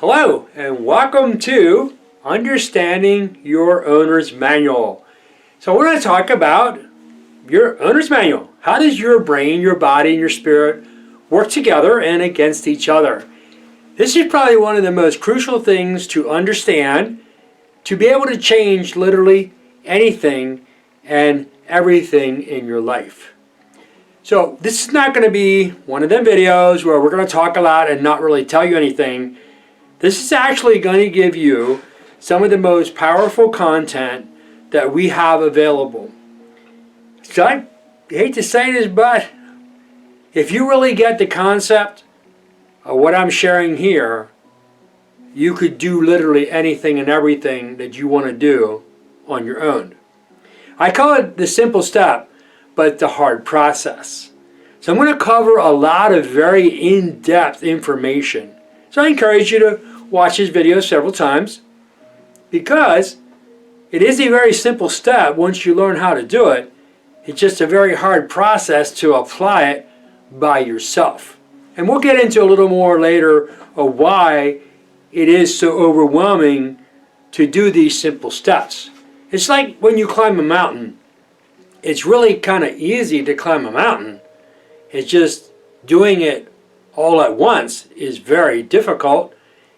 Hello and welcome to Understanding Your Owner's Manual. So we're going to talk about your owner's manual. How does your brain, your body, and your spirit work together and against each other? This is probably one of the most crucial things to understand to be able to change literally anything and everything in your life. So this is not going to be one of them videos where we're going to talk a lot and not really tell you anything. This is actually going to give you some of the most powerful content that we have available. So I hate to say this, but if you really get the concept of what I'm sharing here, you could do literally anything and everything that you want to do on your own. I call it the simple step, but the hard process. So I'm going to cover a lot of very in-depth information. So I encourage you to watch this video several times because it is a very simple step once you learn how to do it. It's just a very hard process to apply it by yourself. And we'll get into a little more later of why it is so overwhelming to do these simple steps. It's like when you climb a mountain. It's really kind of easy to climb a mountain. It's just doing it all at once is very difficult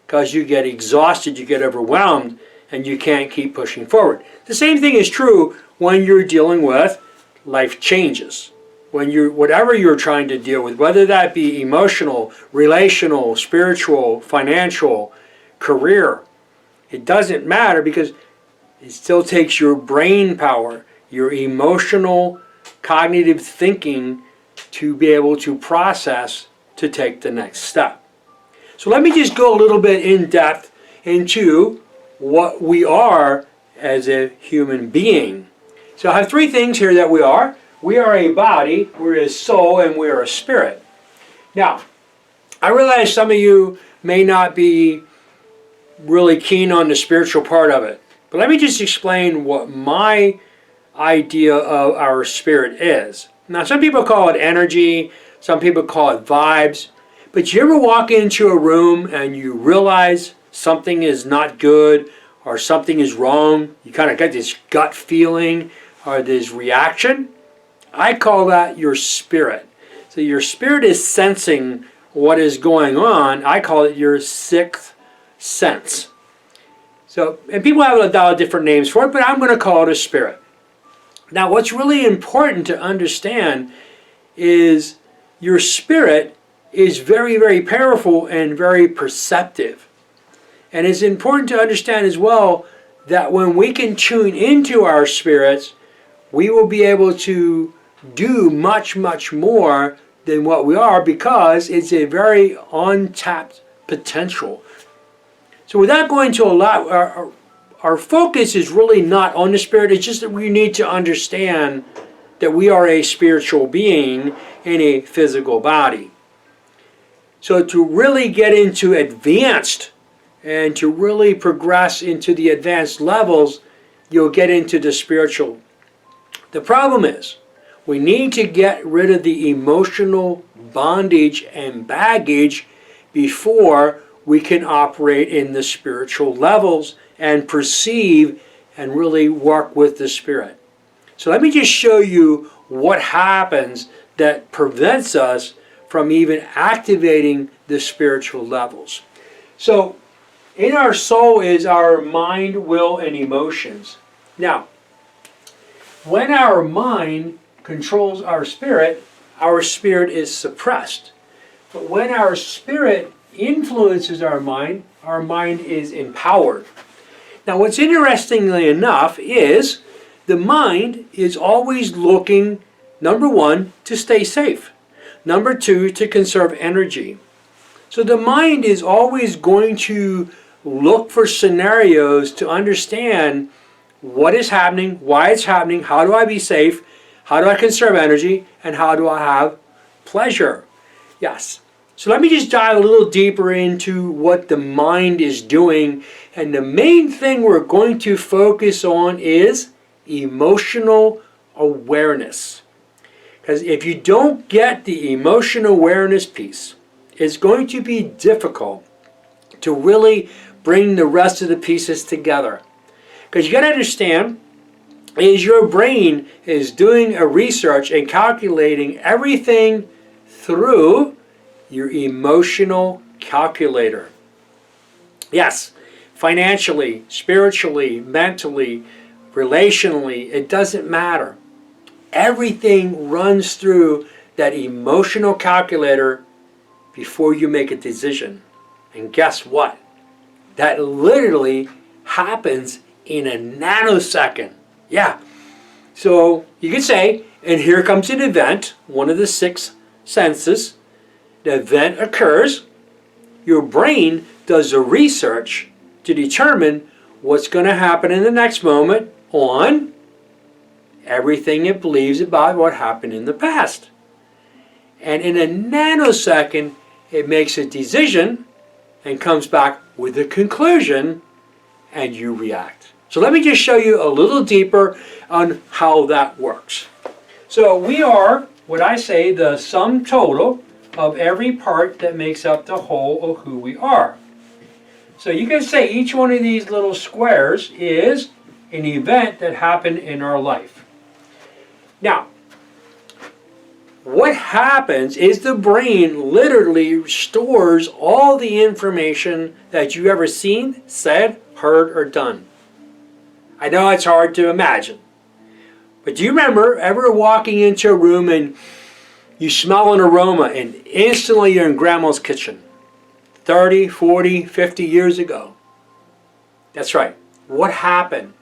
because you get exhausted, you get overwhelmed, and you can't keep pushing forward. The same thing is true when you're dealing with life changes. When whatever you're trying to deal with, whether that be emotional, relational, spiritual, financial, career, it doesn't matter because it still takes your brain power, your emotional, cognitive thinking to be able to process to take the next step. So let me just go a little bit in depth into what we are as a human being. So I have three things here that we are. We are a body, we're a soul, and we're a spirit. Now, I realize some of you may not be really keen on the spiritual part of it. But let me just explain what my idea of our spirit is. Now, some people call it energy, some people call it vibes. But you ever walk into a room and you realize something is not good or something is wrong? You kind of get this gut feeling or this reaction. I call that your spirit. So your spirit is sensing what is going on. I call it your sixth sense. So, and people have a lot of different names for it, but I'm going to call it a spirit. Now, what's really important to understand is your spirit is very, very powerful and very perceptive. And it's important to understand as well that when we can tune into our spirits, we will be able to do much, much more than what we are because it's a very untapped potential. So without going to a lot, our focus is really not on the spirit. It's just that we need to understand that we are a spiritual being in a physical body. So to really get into advanced and to really progress into the advanced levels, you'll get into the spiritual. The problem is we need to get rid of the emotional bondage and baggage before we can operate in the spiritual levels and perceive and really work with the spirit. So let me just show you what happens that prevents us from even activating the spiritual levels. So in our soul is our mind, will, and emotions. Now, when our mind controls our spirit is suppressed. But when our spirit influences our mind is empowered. Now what's interestingly enough is the mind is always looking, number one, to stay safe. Number two, to conserve energy. So the mind is always going to look for scenarios to understand what is happening, why it's happening, how do I be safe, how do I conserve energy, and how do I have pleasure. Yes. So let me just dive a little deeper into what the mind is doing. And the main thing we're going to focus on is emotional awareness. Because if you don't get the emotional awareness piece, it's going to be difficult to really bring the rest of the pieces together. Because you got to understand, is your brain is doing a research and calculating everything through your emotional calculator. Yes, financially, spiritually, mentally, relationally, it doesn't matter. Everything runs through that emotional calculator before you make a decision. And guess what? That literally happens in a nanosecond. Yeah. So you could say, and here comes an event, one of the 6 senses. The event occurs. Your brain does the research to determine what's going to happen in the next moment on everything it believes about what happened in the past. And in a nanosecond, it makes a decision and comes back with a conclusion, and you react. So let me just show you a little deeper on how that works. So we are, what I say, the sum total of every part that makes up the whole of who we are. So you can say each one of these little squares is an event that happened in our life. Now, what happens is the brain literally stores all the information that you've ever seen, said, heard, or done. I know it's hard to imagine. But do you remember ever walking into a room and you smell an aroma and instantly you're in grandma's kitchen? 30, 40, 50 years ago. That's right. What happened?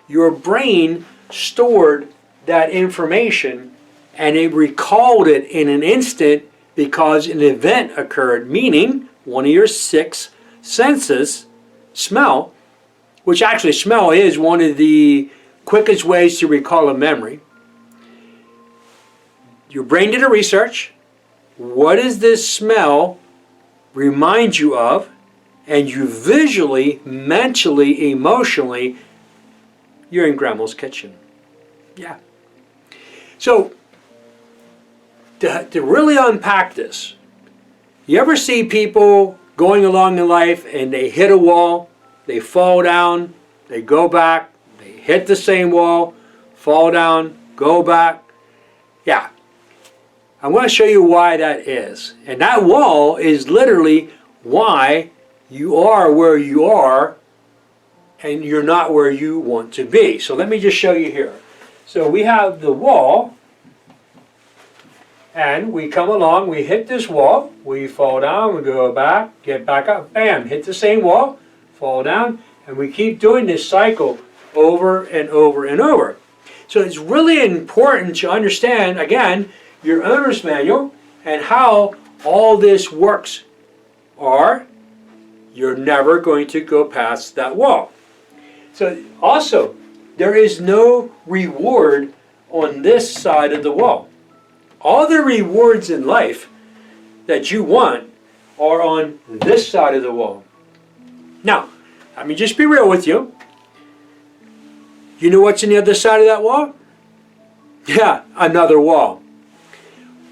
Your brain stored that information and it recalled it in an instant because an event occurred, meaning one of your 6 senses, smell, which actually smell is one of the quickest ways to recall a memory. Your brain did a research. What does this smell remind you of? And you visually, mentally, emotionally, you're in grandma's kitchen. Yeah. So, to really unpack this, you ever see people going along in life and they hit a wall, they fall down, they go back, they hit the same wall, fall down, go back? Yeah. I want to show you why that is. And that wall is literally why you are where you are and you're not where you want to be. So let me just show you here. So we have the wall, and we come along, we hit this wall, we fall down, we go back, get back up, bam, hit the same wall, fall down, and we keep doing this cycle over and over and over. So it's really important to understand, again, your owner's manual and how all this works, or you're never going to go past that wall. So also, there is no reward on this side of the wall. All the rewards in life that you want are on this side of the wall. Now, let me just be real with you. You know what's on the other side of that wall? Yeah, another wall.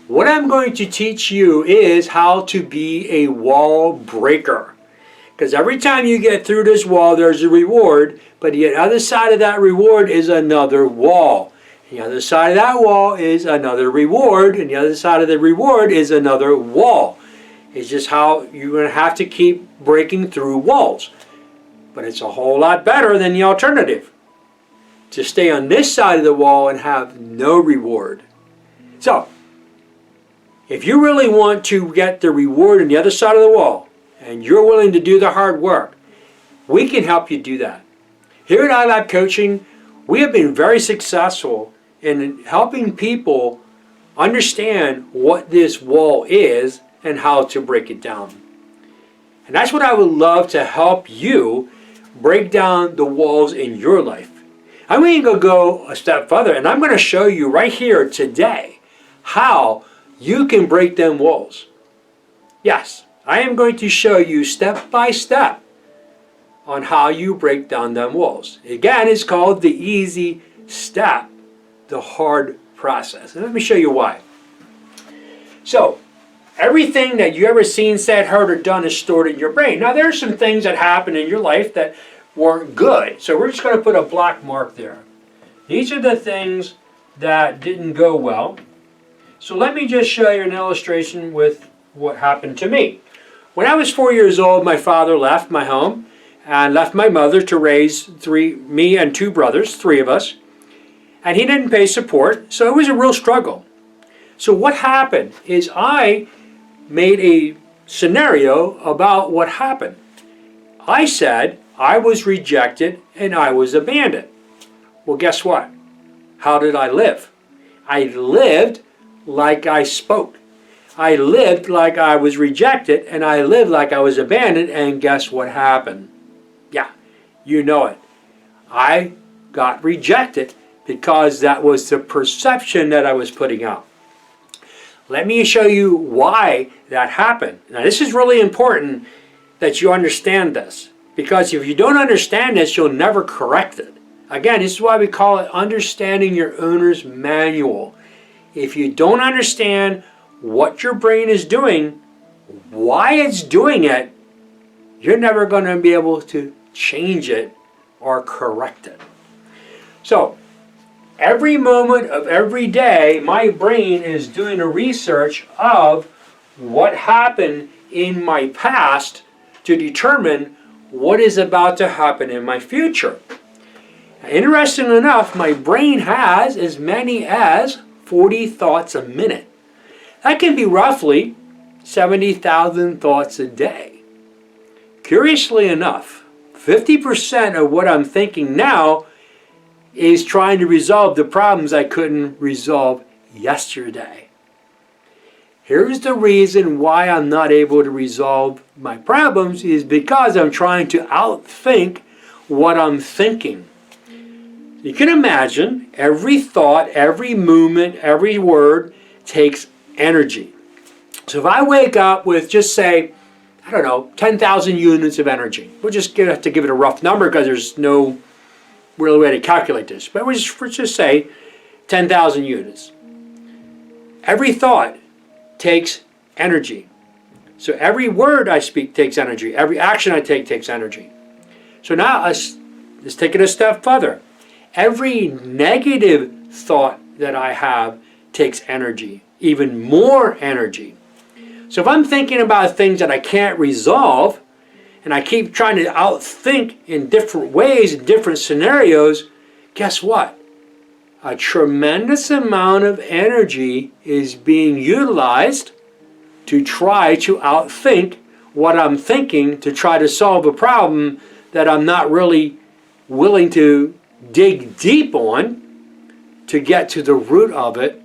What I'm going to teach you is how to be a wall breaker. Because every time you get through this wall, there's a reward, but the other side of that reward is another wall. The other side of that wall is another reward, and the other side of the reward is another wall. It's just how you're going to have to keep breaking through walls. But it's a whole lot better than the alternative, to stay on this side of the wall and have no reward. So, if you really want to get the reward on the other side of the wall, and you're willing to do the hard work, we can help you do that. Here at iLab Coaching, we have been very successful in helping people understand what this wall is and how to break it down. And that's what I would love to help you break down the walls in your life. I'm going to go a step further, and I'm going to show you right here today how you can break them walls. Yes, I am going to show you step by step on how you break down them walls. Again, it's called the easy step, the hard process. And let me show you why. So, Everything that you ever seen, said, heard, or done is stored in your brain. Now, there are some things that happened in your life that weren't good. So we're just going to put a black mark there. These are the things that didn't go well. So let me just show you an illustration with what happened to me. When I was 4 years old, my father left my home and left my mother to raise me and two brothers, three of us. And he didn't pay support, so it was a real struggle. So what happened is I made a scenario about what happened. I said I was rejected and I was abandoned. Well, guess what? How did I live? I lived like I spoke. I lived like I was rejected, and I lived like I was abandoned, and guess what happened? Yeah, you know it. I got rejected because that was the perception that I was putting out. Let me show you why that happened. Now, this is really important that you understand this, because if you don't understand this, you'll never correct it. Again, this is why we call it understanding your owner's manual. If you don't understand what your brain is doing, why it's doing it, you're never going to be able to change it or correct it. So, every moment of every day, my brain is doing a research of what happened in my past to determine what is about to happen in my future. Interestingly enough, my brain has as many as 40 thoughts a minute. That can be roughly 70,000 thoughts a day. Curiously enough, 50% of what I'm thinking now is trying to resolve the problems I couldn't resolve yesterday. Here's the reason why I'm not able to resolve my problems is because I'm trying to outthink what I'm thinking. You can imagine every thought, every movement, every word takes energy. So if I wake up with, just say, I don't know, 10,000 units of energy. We'll just have to give it a rough number because there's no real way to calculate this. But we'll just say 10,000 units. Every thought takes energy. So every word I speak takes energy. Every action I take takes energy. So now let's take it a step further. Every negative thought that I have takes energy, even more energy. So if I'm thinking about things that I can't resolve, and I keep trying to outthink in different ways, in different scenarios, guess what? A tremendous amount of energy is being utilized to try to outthink what I'm thinking to try to solve a problem that I'm not really willing to dig deep on to get to the root of it.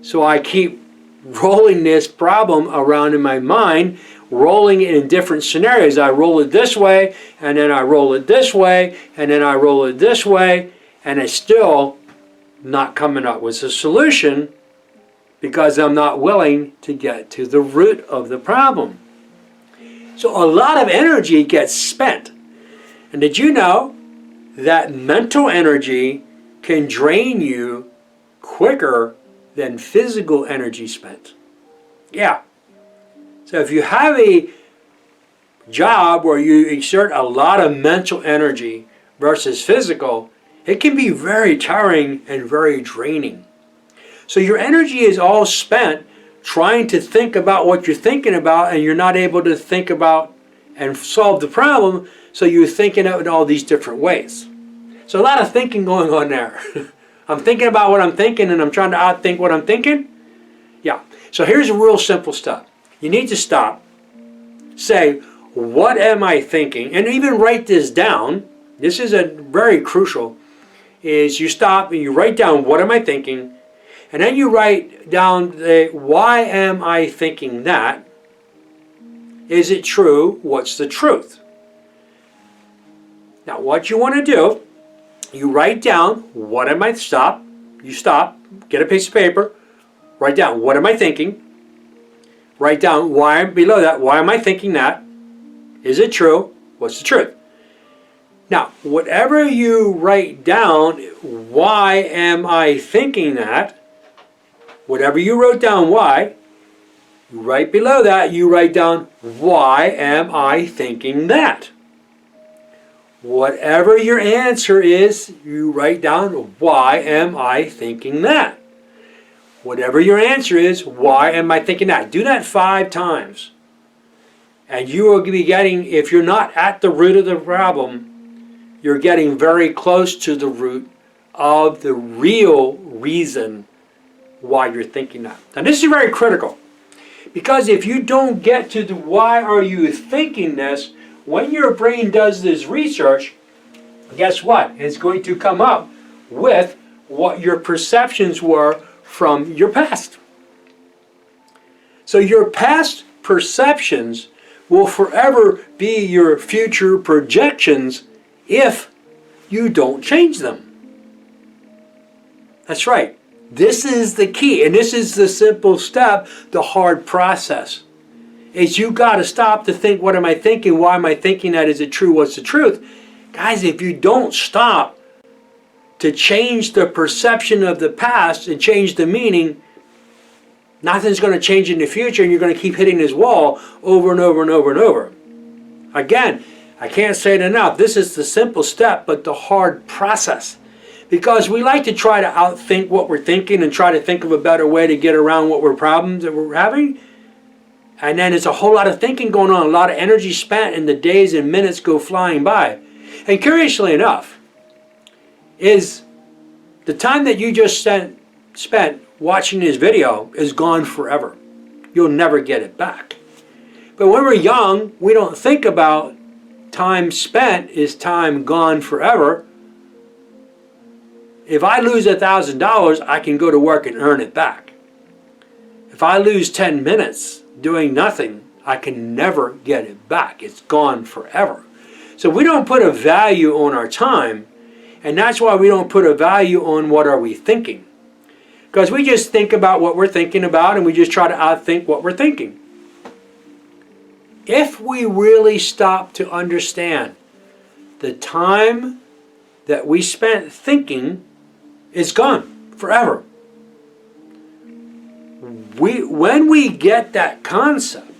So I keep rolling this problem around in my mind, rolling it in different scenarios. I roll it this way, and then I roll it this way, and then I roll it this way, and it's still not coming up with a solution because I'm not willing to get to the root of the problem. So a lot of energy gets spent. And did you know that mental energy can drain you quicker than physical energy spent? Yeah. So if you have a job where you exert a lot of mental energy versus physical, it can be very tiring and very draining. So your energy is all spent trying to think about what you're thinking about, and you're not able to think about and solve the problem, so you're thinking of it in all these different ways. So a lot of thinking going on there. I'm thinking about what I'm thinking, and I'm trying to outthink what I'm thinking. Yeah. So here's a real simple step. You need to stop. Say, what am I thinking? And even write this down. This is a very crucial. Is you stop and you write down what am I thinking, and then you write down why am I thinking that? Is it true? What's the truth? Now what you want to do, you write down what am I, you stop, get a piece of paper, write down what am I thinking, write down why below that, why am I thinking that? Is it true? What's the truth? Now, whatever you write down, why am I thinking that? Whatever you wrote down why, Right below that, you write down, why am I thinking that? Whatever your answer is, you write down, why am I thinking that? Whatever your answer is, why am I thinking that? Do that 5 times. And you will be getting, if you're not at the root of the problem, you're getting very close to the root of the real reason why you're thinking that. Now this is very critical. Because if you don't get to the why are you thinking this, when your brain does this research, guess what? It's going to come up with what your perceptions were from your past. So your past perceptions will forever be your future projections if you don't change them. That's right. This is the key, and this is the simple step, the hard process. Is you got to stop to think, what am I thinking? Why am I thinking that? Is it true? What's the truth? Guys, if you don't stop to change the perception of the past and change the meaning, nothing's going to change in the future, and you're going to keep hitting this wall over and over and over and over. Again, I can't say it enough. This is the simple step, but the hard process. Because we like to try to outthink what we're thinking and try to think of a better way to get around what we're problems that we're having. And then there's a whole lot of thinking going on, a lot of energy spent, and the days and minutes go flying by. And curiously enough, is the time that you just spent watching this video is gone forever. You'll never get it back. But when we're young, we don't think about time spent is time gone forever. If I lose $1,000, I can go to work and earn it back. If I lose 10 minutes doing nothing, I can never get it back. It's gone forever. So we don't put a value on our time, and that's why we don't put a value on what are we thinking. Because we just think about what we're thinking about, and we just try to outthink what we're thinking. If we really stop to understand the time that we spent thinking is gone forever. When we get that concept,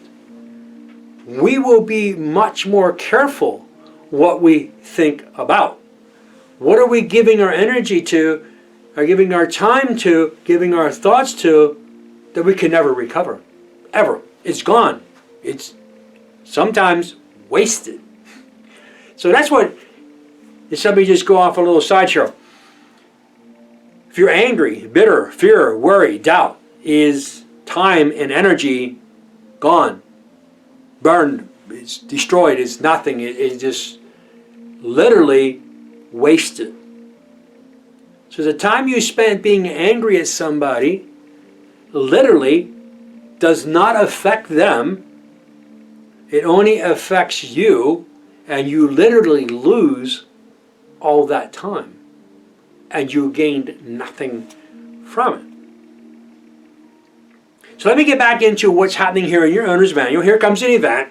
we will be much more careful what we think about. What are we giving our energy to, or giving our time to, giving our thoughts to, that we can never recover? Ever. It's gone. It's sometimes wasted. So that's what, if somebody just go off a little sideshow. If you're angry, bitter, fear, worry, doubt, is time and energy gone, burned, it's destroyed, it's nothing, it's just literally wasted. So the time you spent being angry at somebody literally does not affect them. It only affects you, and you literally lose all that time. And you gained nothing from it. So let me get back into what's happening here in your owner's manual. Here comes an event.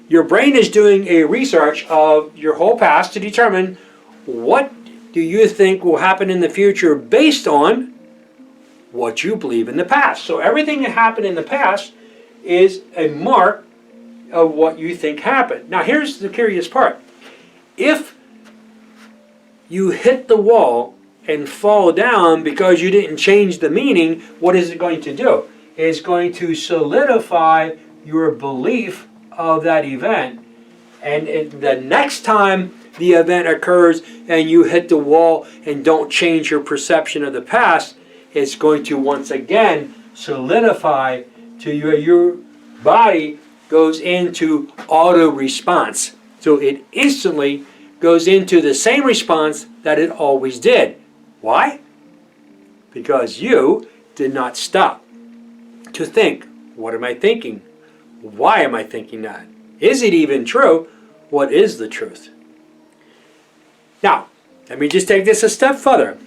Your brain is doing a research of your whole past to determine what do you think will happen in the future based on what you believe in the past. So everything that happened in the past is a mark of what you think happened. Now here's the curious part. If you hit the wall and fall down because you didn't change the meaning, what is it going to do? It's going to solidify your belief of that event. And the next time the event occurs and you hit the wall and don't change your perception of the past, it's going to once again solidify to your body goes into auto response. So it instantly goes into the same response that it always did. Why? Because you did not stop to think, what am I thinking? Why am I thinking that? Is it even true? What is the truth? Now, let me just take this a step further.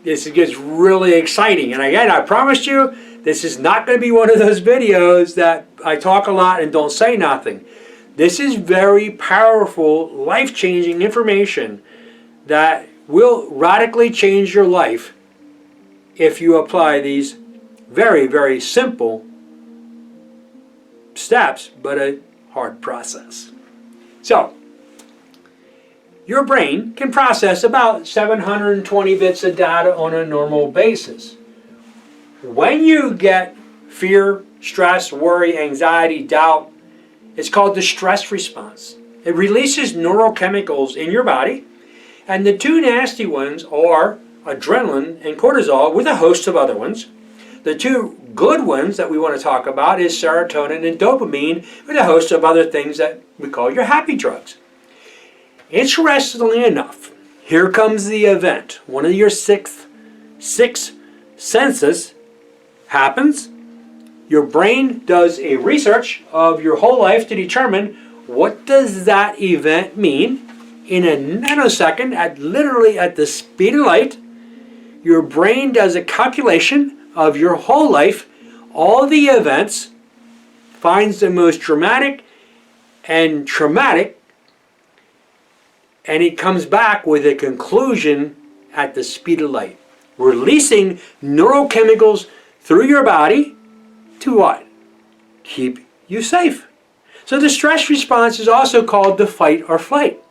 This gets really exciting. And again, I promised you, this is not going to be one of those videos that I talk a lot and don't say nothing. This is very powerful, life-changing information that will radically change your life if you apply these very, very simple steps, but a hard process. So, your brain can process about 720 bits of data on a normal basis. When you get fear, stress, worry, anxiety, doubt, it's called the stress response. It releases neurochemicals in your body, and the two nasty ones are adrenaline and cortisol with a host of other ones. The two good ones that we want to talk about is serotonin and dopamine with a host of other things that we call your happy drugs. Interestingly enough, here comes the event. One of your six senses happens. Your brain does a research of your whole life to determine what does that event mean. In a nanosecond, literally at the speed of light, your brain does a calculation of your whole life, all the events, finds the most dramatic and traumatic, and it comes back with a conclusion at the speed of light, releasing neurochemicals through your body to what? Keep you safe. So the stress response is also called the fight or flight.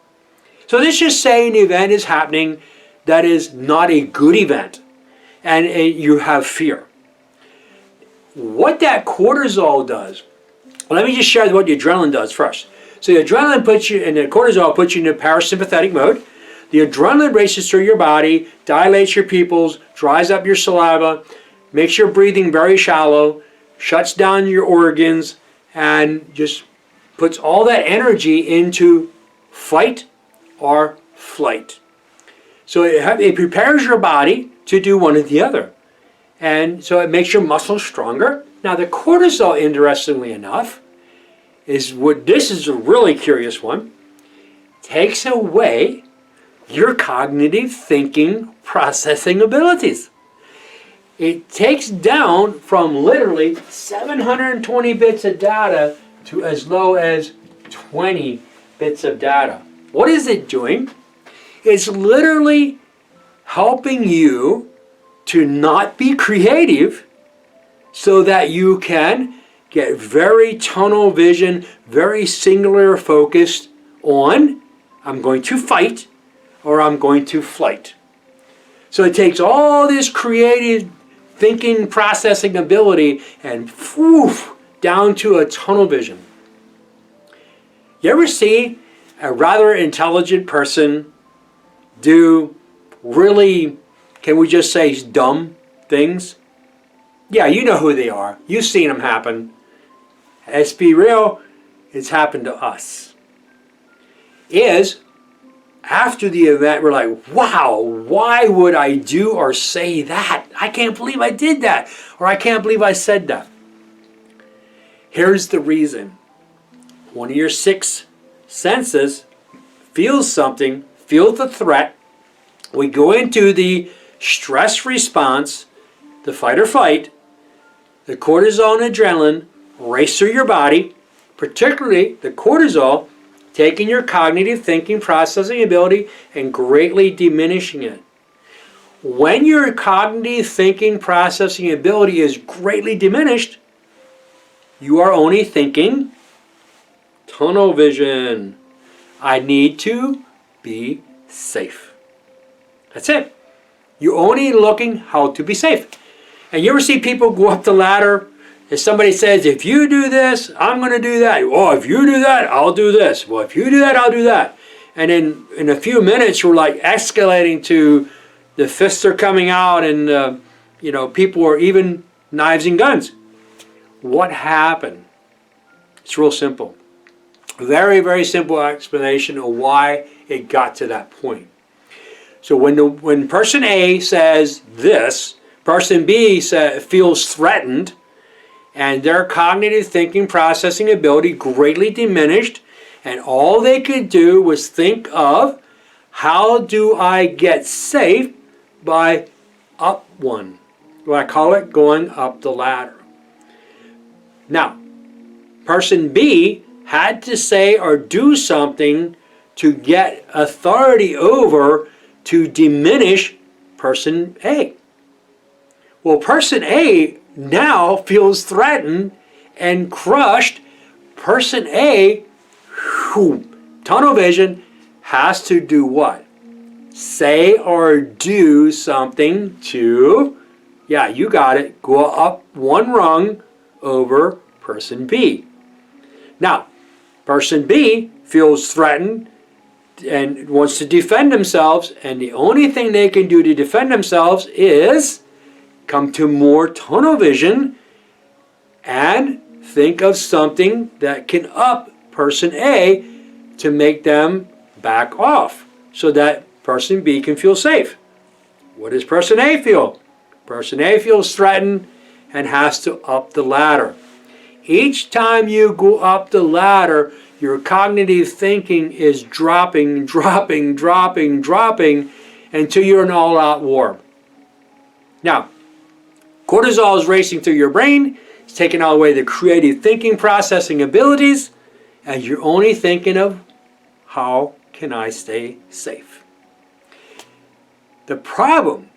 So let's just say an event is happening that is not a good event, and you have fear. What that cortisol does, let me just share what the adrenaline does first. So the adrenaline puts you, and the cortisol puts you in a parasympathetic mode. The adrenaline races through your body, dilates your pupils, dries up your saliva, makes your breathing very shallow, shuts down your organs, and just puts all that energy into fight or flight. So it prepares your body to do one or the other. And so it makes your muscles stronger. Now the cortisol, interestingly enough, this is a really curious one, takes away your cognitive thinking processing abilities. It takes down from literally 720 bits of data to as low as 20 bits of data. What is it doing? It's literally helping you to not be creative so that you can get very tunnel vision, very singular focused on, I'm going to fight or I'm going to flight. So it takes all this creative thinking, processing ability and down to a tunnel vision. You ever see a rather intelligent person do really, can we just say, dumb things? Yeah, you know who they are. You've seen them happen. Let's be real, it's happened to us. After the event, we're like, wow, why would I do or say that? I can't believe I did that. Or I can't believe I said that. Here's the reason. One of your six senses feels something, feels the threat. We go into the stress response, the fight or flight, the cortisol and adrenaline race through your body, particularly the cortisol, taking your cognitive thinking processing ability and greatly diminishing it. When your cognitive thinking processing ability is greatly diminished, you are only thinking tunnel vision. I need to be safe. That's it. You're only looking how to be safe. And you ever see people go up the ladder? If somebody says, if you do this, I'm going to do that. Oh, if you do that, I'll do this. Well, if you do that, I'll do that. And then in a few minutes, we're like escalating to the fists are coming out and, people are even knives and guns. What happened? It's real simple. Very, very simple explanation of why it got to that point. So when person A says this, person B feels threatened, and their cognitive thinking processing ability greatly diminished, and all they could do was think of, how do I get safe by up one? What I call it going up the ladder. Now, person B had to say or do something to get authority over to diminish person A. Well, person A now feels threatened and crushed person A, tunnel vision, has to do what? Say or do something to, yeah, you got it, go up one rung over person B. Now, person B feels threatened and wants to defend themselves, and the only thing they can do to defend themselves is come to more tunnel vision and think of something that can up person A to make them back off so that person B can feel safe. What does person A feel? Person A feels threatened and has to up the ladder. Each time you go up the ladder, your cognitive thinking is dropping until you're in all-out war. Now, cortisol is racing through your brain. It's taking all away the creative thinking, processing abilities, and you're only thinking of, how can I stay safe? The problem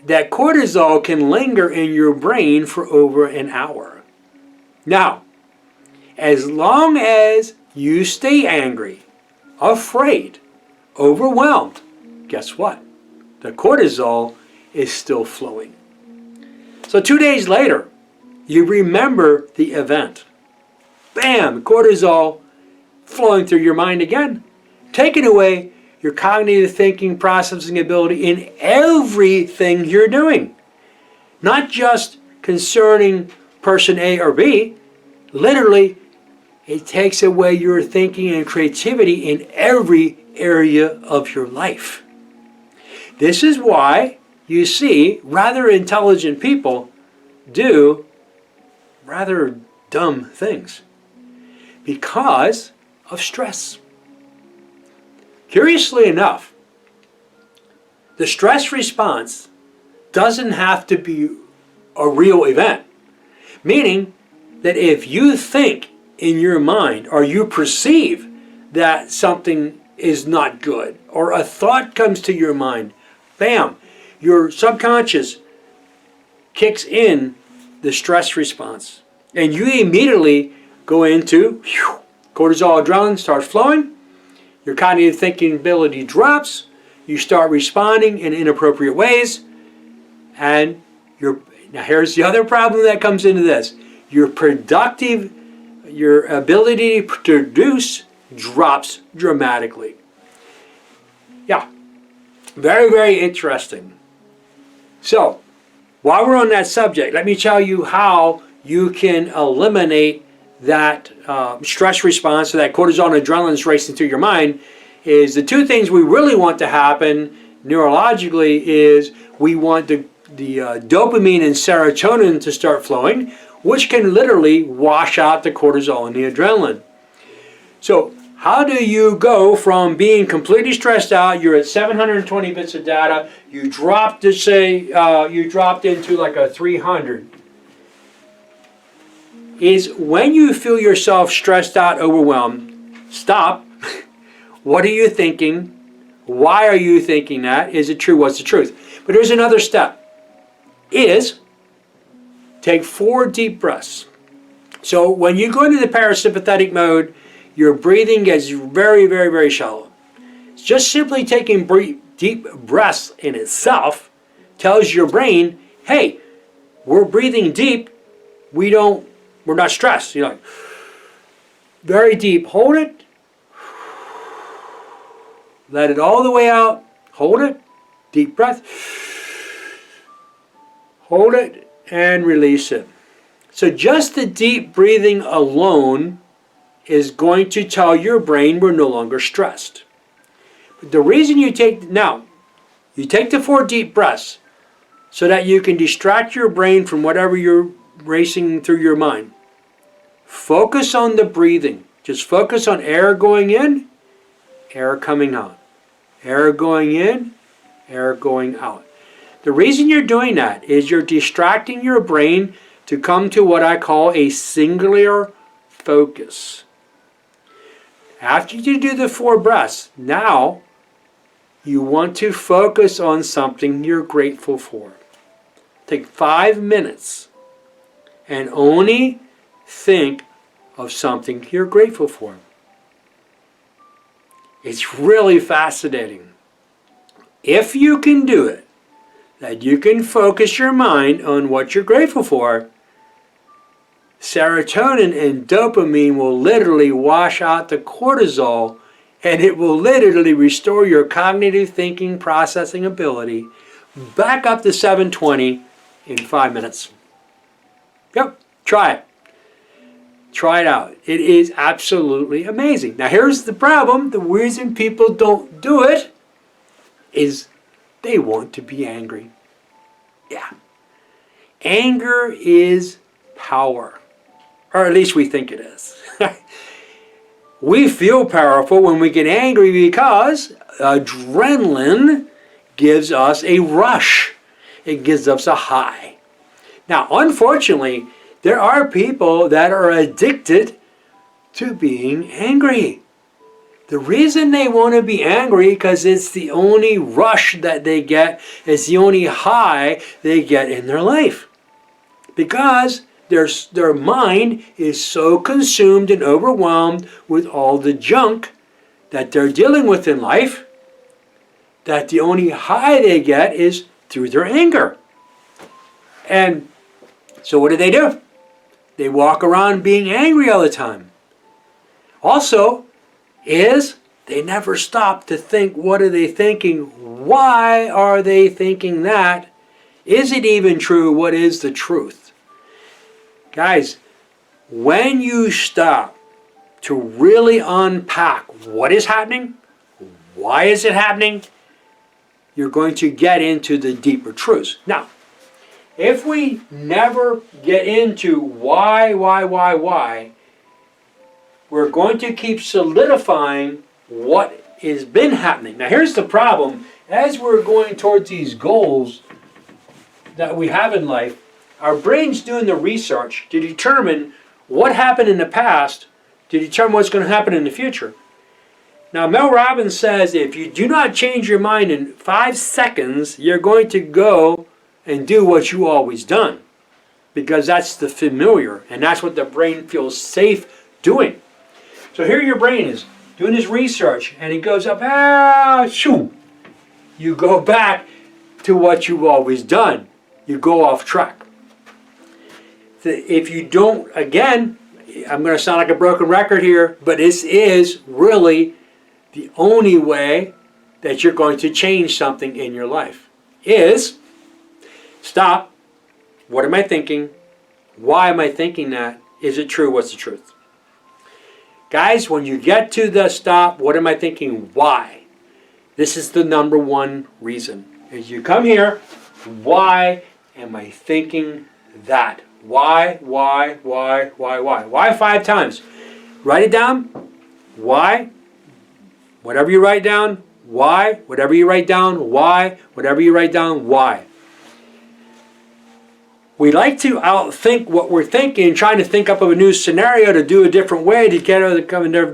that cortisol can linger in your brain for over an hour. Now, as long as you stay angry, afraid, overwhelmed, guess what? The cortisol is still flowing. So 2 days later, you remember the event. Bam! Cortisol flowing through your mind again, taking away your cognitive thinking, processing ability in everything you're doing. Not just concerning person A or B. Literally, it takes away your thinking and creativity in every area of your life. This is why you see rather intelligent people do rather dumb things. Because of stress. Curiously enough, the stress response doesn't have to be a real event. Meaning that if you think in your mind or you perceive that something is not good or a thought comes to your mind, bam, your subconscious kicks in the stress response. And you immediately go into cortisol, adrenaline starts flowing, your cognitive thinking ability drops, you start responding in inappropriate ways, and now here's the other problem that comes into this. Your ability to produce drops dramatically. Yeah, very, very interesting. So, while we're on that subject, let me tell you how you can eliminate that stress response, so that cortisol and adrenaline is racing through your mind. Is the two things we really want to happen neurologically is we want the dopamine and serotonin to start flowing, which can literally wash out the cortisol and the adrenaline. So how do you go from being completely stressed out, you're at 720 bits of data, you dropped to say, you dropped into like a 300, is when you feel yourself stressed out, overwhelmed, stop. What are you thinking? Why are you thinking that? Is it true? What's the truth? But here's another step. Is take 4 deep breaths. So when you go into the parasympathetic mode, your breathing gets very, very, very shallow. Just simply taking deep breaths in itself tells your brain, hey, we're breathing deep, we're not stressed. You're like, very deep, hold it, let it all the way out, hold it, deep breath, hold it, and release it. So just the deep breathing alone is going to tell your brain we're no longer stressed. But the reason you take the 4 deep breaths so that you can distract your brain from whatever you're racing through your mind. Focus on the breathing. Just focus on air going in, air coming out. Air going in, air going out. The reason you're doing that is you're distracting your brain to come to what I call a singular focus. After you do the 4 breaths, now you want to focus on something you're grateful for. Take 5 minutes and only think of something you're grateful for. It's really fascinating. If you can do it, that you can focus your mind on what you're grateful for, serotonin and dopamine will literally wash out the cortisol, and it will literally restore your cognitive thinking processing ability back up to 720 in 5 minutes. Yep, try it. Try it out. It is absolutely amazing. Now here's the problem. The reason people don't do it is they want to be angry. Yeah. Anger is power. Or at least we think it is. We feel powerful when we get angry because adrenaline gives us a rush. It gives us a high. Now, unfortunately, there are people that are addicted to being angry. The reason they want to be angry because it's the only rush that they get, it's the only high they get in their life. Because their mind is so consumed and overwhelmed with all the junk that they're dealing with in life that the only high they get is through their anger. And so what do? They walk around being angry all the time. Also, they never stop to think, what are they thinking? Why are they thinking that? Is it even true? What is the truth? Guys, when you stop to really unpack what is happening, why is it happening, you're going to get into the deeper truths. Now, if we never get into why, we're going to keep solidifying what has been happening. Now here's the problem. As we're going towards these goals that we have in life, our brain's doing the research to determine what happened in the past to determine what's going to happen in the future. Now Mel Robbins says if you do not change your mind in 5 seconds, you're going to go and do what you always done. Because that's the familiar, and that's what the brain feels safe doing. So here your brain is doing this research, and it goes up, shoo. You go back to what you've always done. You go off track. If you don't, again, I'm going to sound like a broken record here, but this is really the only way that you're going to change something in your life. Is stop. What am I thinking? Why am I thinking that? Is it true? What's the truth? Guys, when you get to the stop, what am I thinking? Why? This is the number one reason. As you come here, why am I thinking that? Why? Why 5 times? Write it down. Why? Whatever you write down, why? Whatever you write down, why? Whatever you write down, why? We like to outthink what we're thinking, trying to think up of a new scenario to do a different way to get a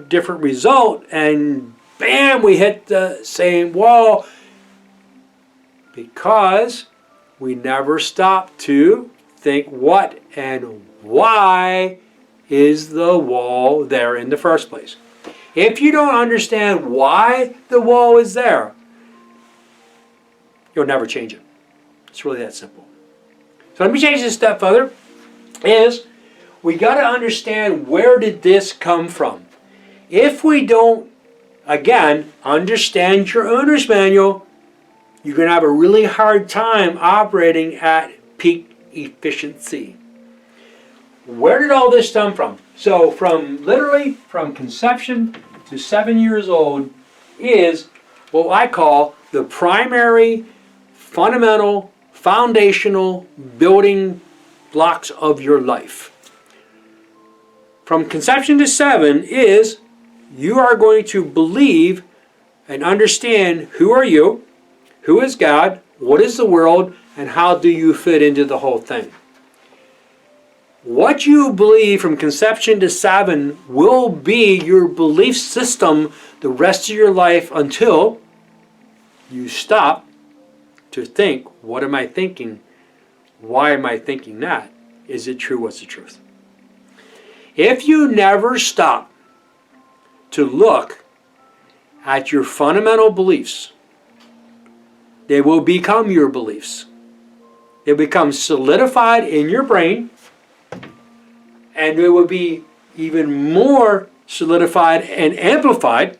different result, and bam, we hit the same wall because we never stop to think what and why is the wall there in the first place. If you don't understand why the wall is there, you'll never change it. It's really that simple. So let me change this a step further. We got to understand, where did this come from? If we don't, again, understand your owner's manual, you're going to have a really hard time operating at peak efficiency. Where did all this come from? So literally from conception to 7 years old is what I call the primary, fundamental, foundational building blocks of your life. From conception to 7 is you are going to believe and understand who are you, who is God, what is the world, and how do you fit into the whole thing. What you believe from conception to 7 will be your belief system the rest of your life until you stop to think, what am I thinking? Why am I thinking that? Is it true? What's the truth? If you never stop to look at your fundamental beliefs, they will become your beliefs. They become solidified in your brain, and they will be even more solidified and amplified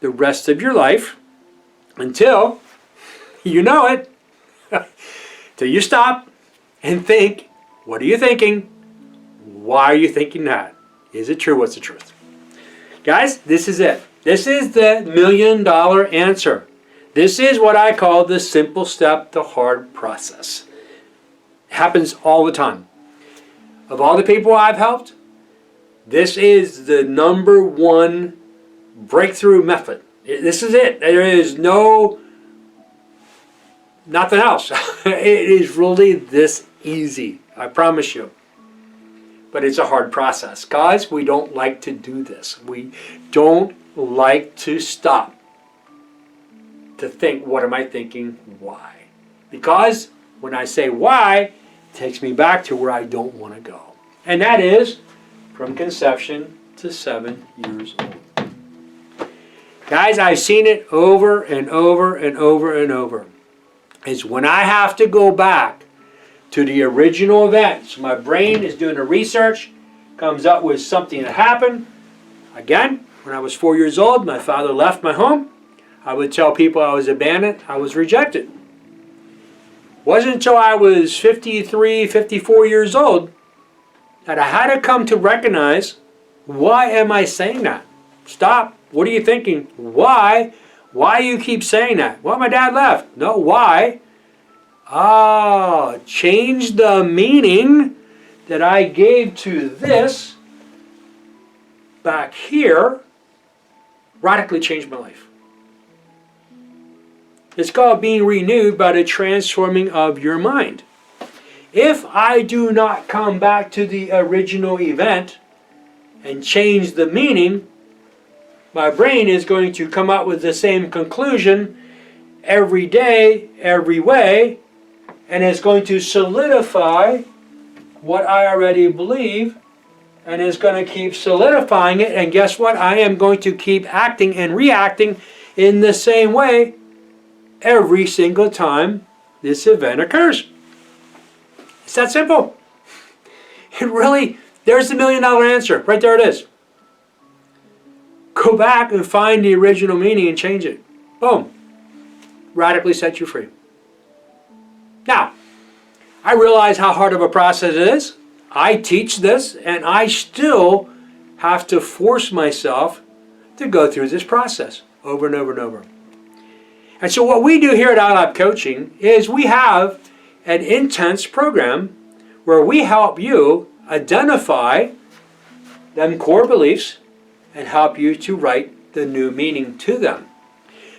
the rest of your life until you know it, till you stop and think, what are you thinking? Why are you thinking that? Is it true? What's the truth? Guys, this is it. This is the $1 million answer. This is what I call the simple step to hard process. It happens all the time. Of all the people I've helped, this is the #1 breakthrough method. This is it. There is nothing else. It is really this easy. I promise you. But it's a hard process. Guys, we don't like to do this. We don't like to stop to think, what am I thinking? Why? Because when I say why, it takes me back to where I don't want to go. And that is from conception to 7 years old. Guys, I've seen it over and over and over and over. It's when I have to go back to the original events. My brain is doing the research, comes up with something that happened. Again, when I was 4 years old, my father left my home. I would tell people I was abandoned, I was rejected. Wasn't until I was 53, 54 years old that I had to come to recognize, why am I saying that? Stop. What are you thinking? Why? Why you keep saying that? Well, my dad left. No, why? Change the meaning that I gave to this back here, radically changed my life. It's called being renewed by the transforming of your mind. If I do not come back to the original event and change the meaning, my brain is going to come up with the same conclusion every day, every way, and it's going to solidify what I already believe, and is going to keep solidifying it. And guess what? I am going to keep acting and reacting in the same way every single time this event occurs. It's that simple. It really, there's the $1 million answer. Right there it is. Go back and find the original meaning and change it. Boom. Radically set you free. Now, I realize how hard of a process it is. I teach this, and I still have to force myself to go through this process over and over and over. And so what we do here at iLab Coaching is we have an intense program where we help you identify them core beliefs and help you to write the new meaning to them.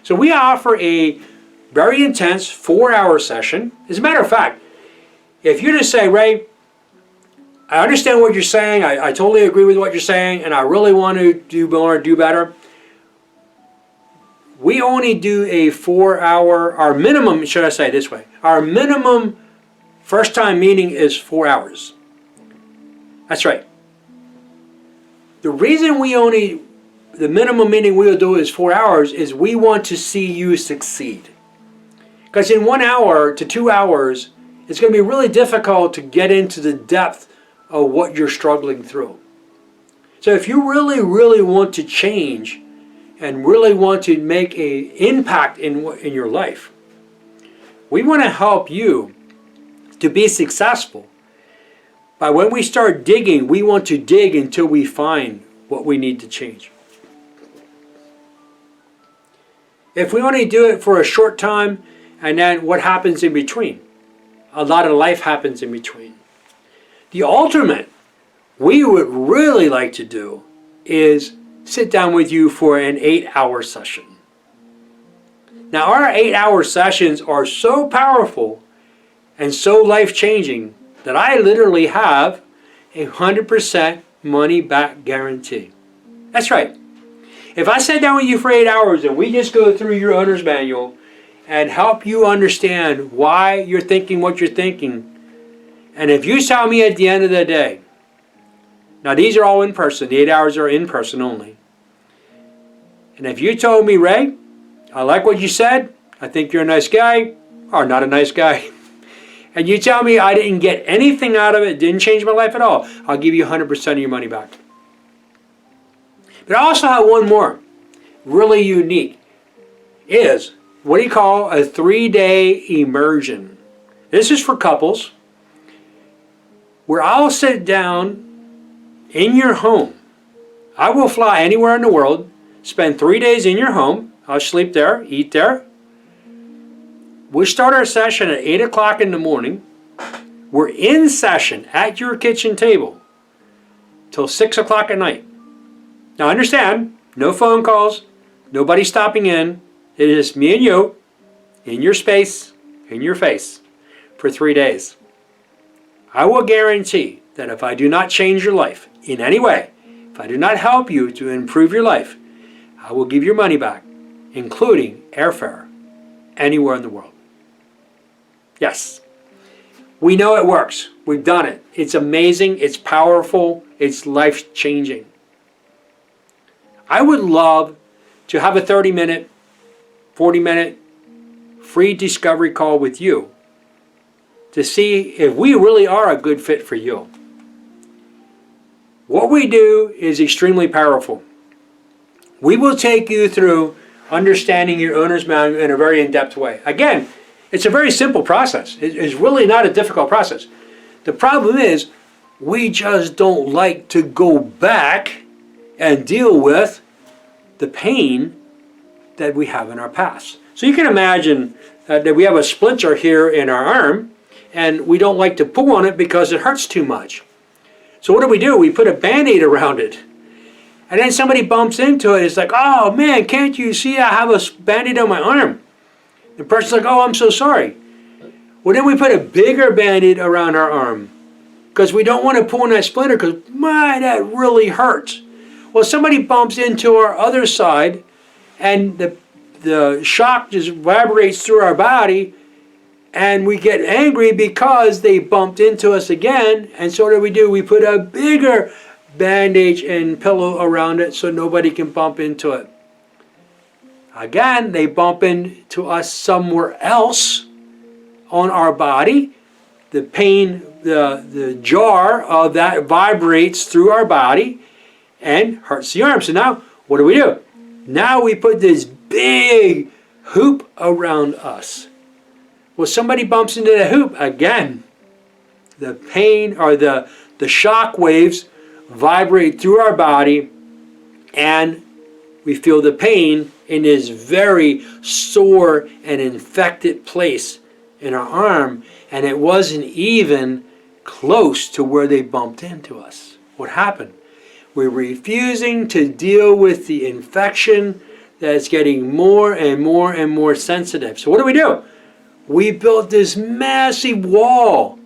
So we offer a very intense 4-hour session. As a matter of fact, if you just say, Ray, I understand what you're saying, I totally agree with what you're saying, and I really want to do more, do better. We only do a 4-hour, our minimum, should I say it this way, our minimum first time meeting is 4 hours. That's right. The reason the minimum meeting we'll do is 4 hours is we want to see you succeed. Because in 1 hour to 2 hours, it's going to be really difficult to get into the depth of what you're struggling through. So if you really, really want to change and really want to make an impact in your life, we want to help you to be successful. By when we start digging, we want to dig until we find what we need to change. If we only do it for a short time, and then what happens in between? A lot of life happens in between. The ultimate we would really like to do is sit down with you for an 8-hour session. Now our 8-hour sessions are so powerful and so life-changing that I literally have a 100% money-back guarantee. That's right. If I sit down with you for 8 hours and we just go through your owner's manual and help you understand why you're thinking what you're thinking, and if you tell me at the end of the day Now these are all in person. The 8 hours are in person only. And if you told me, Ray, I like what you said, I think you're a nice guy, or not a nice guy, and you tell me I didn't get anything out of it, didn't change my life at all, I'll give you 100% of your money back. But I also have one more, really unique, is what do you call a 3-day immersion. This is for couples, where I'll sit down in your home. I will fly anywhere in the world, spend 3 days in your home, I'll sleep there, eat there. We start our session at 8 o'clock in the morning. We're in session at your kitchen table till 6 o'clock at night. Now understand, no phone calls, nobody stopping in. It is me and you, in your space, in your face, for 3 days. I will guarantee that if I do not change your life in any way, if I do not help you to improve your life, I will give your money back, including airfare, anywhere in the world. Yes. We know it works. We've done it. It's amazing. It's powerful. It's life-changing. I would love to have a 30-minute, 40-minute free discovery call with you to see if we really are a good fit for you. What we do is extremely powerful. We will take you through understanding your owner's manual in a very in-depth way. Again, it's a very simple process. It's really not a difficult process. The problem is, we just don't like to go back and deal with the pain that we have in our past. So you can imagine that we have a splinter here in our arm, and we don't like to pull on it because it hurts too much. So what do? We put a Band-Aid around it. And then somebody bumps into it. It's like, oh man, can't you see I have a Band-Aid on my arm? The person's like, oh, I'm so sorry. Well, then we put a bigger Band-Aid around our arm because we don't want to pull on that splinter because, my, that really hurts. Well, somebody bumps into our other side and the shock just vibrates through our body and we get angry because they bumped into us again. And so what do? We put a bigger bandage and pillow around it so nobody can bump into it. Again, they bump into us somewhere else on our body. The pain, the jar of that vibrates through our body and hurts the arm. So now, what do? Now we put this big hoop around us. Well, somebody bumps into the hoop. Again, the pain or the shock waves vibrate through our body and we feel the pain in this very sore and infected place in our arm, and it wasn't even close to where they bumped into us. What happened? We're refusing to deal with the infection that's getting more and more and more sensitive. So what do? We built this massive wall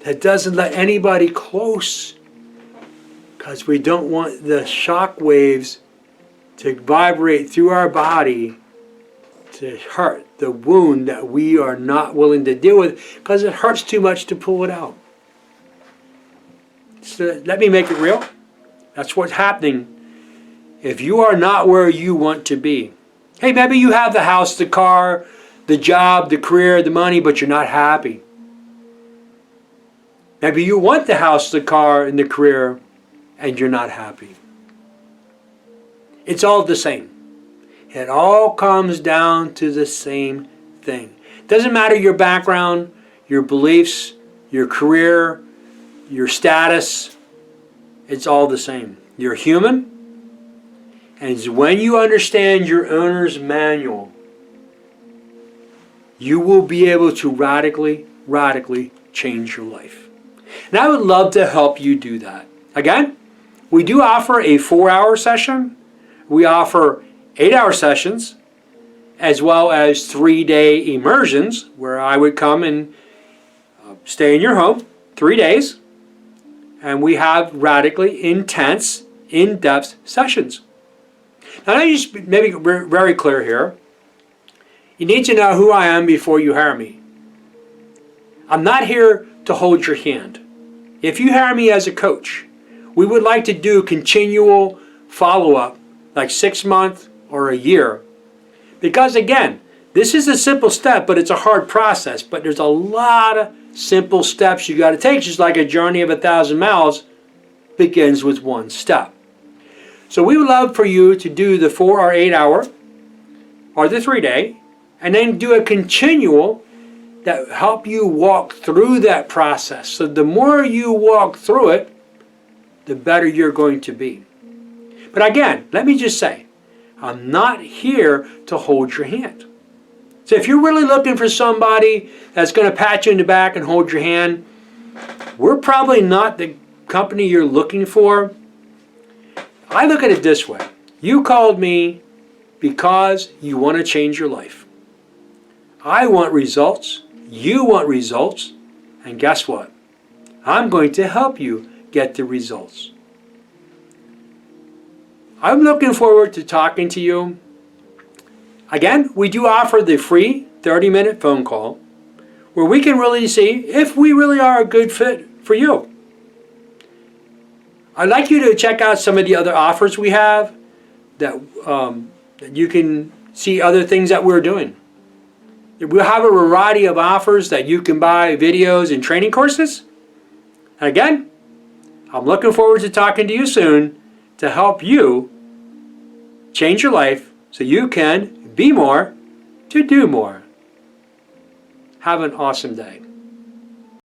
that doesn't let anybody close because we don't want the shock waves to vibrate through our body to hurt the wound that we are not willing to deal with because it hurts too much to pull it out. So let me make it real. That's what's happening if you are not where you want to be. Hey, maybe you have the house, the car, the job, the career, the money, but you're not happy. Maybe you want the house, the car, and the career, and you're not happy. It's all the same. It all comes down to the same thing. It doesn't matter your background, your beliefs, your career, your status. It's all the same. You're human. And when you understand your owner's manual, you will be able to radically change your life. And I would love to help you do that. Again, we do offer a 4-hour session. We offer 8-hour sessions, as well as 3-day immersions, where I would come and stay in your home 3 days, and we have radically intense, in-depth sessions. Now, let me just maybe very clear here. You need to know who I am before you hire me. I'm not here to hold your hand. If you hire me as a coach, We would like to do continual follow-up, like 6 months or a year. Because again, this is a simple step, but it's a hard process. But there's a lot of simple steps you got to take, just like a journey of 1,000 miles begins with one step. So we would love for you to do the 4 or 8 hour or the 3-day, and then do a continual that help you walk through that process. So the more you walk through it, the better you're going to be. But again, let me just say, I'm not here to hold your hand. So if you're really looking for somebody that's going to pat you in the back and hold your hand, we're probably not the company you're looking for. I look at it this way. You called me because you want to change your life. I want results. You want results. And guess what? I'm going to help you get the results. I'm looking forward to talking to you. Again, we do offer the free 30-minute phone call where we can really see if we really are a good fit for you. I'd like you to check out some of the other offers we have that you can see other things that we're doing. We'll have a variety of offers that you can buy videos and training courses. And again, I'm looking forward to talking to you soon to help you change your life so you can be more to do more. Have an awesome day.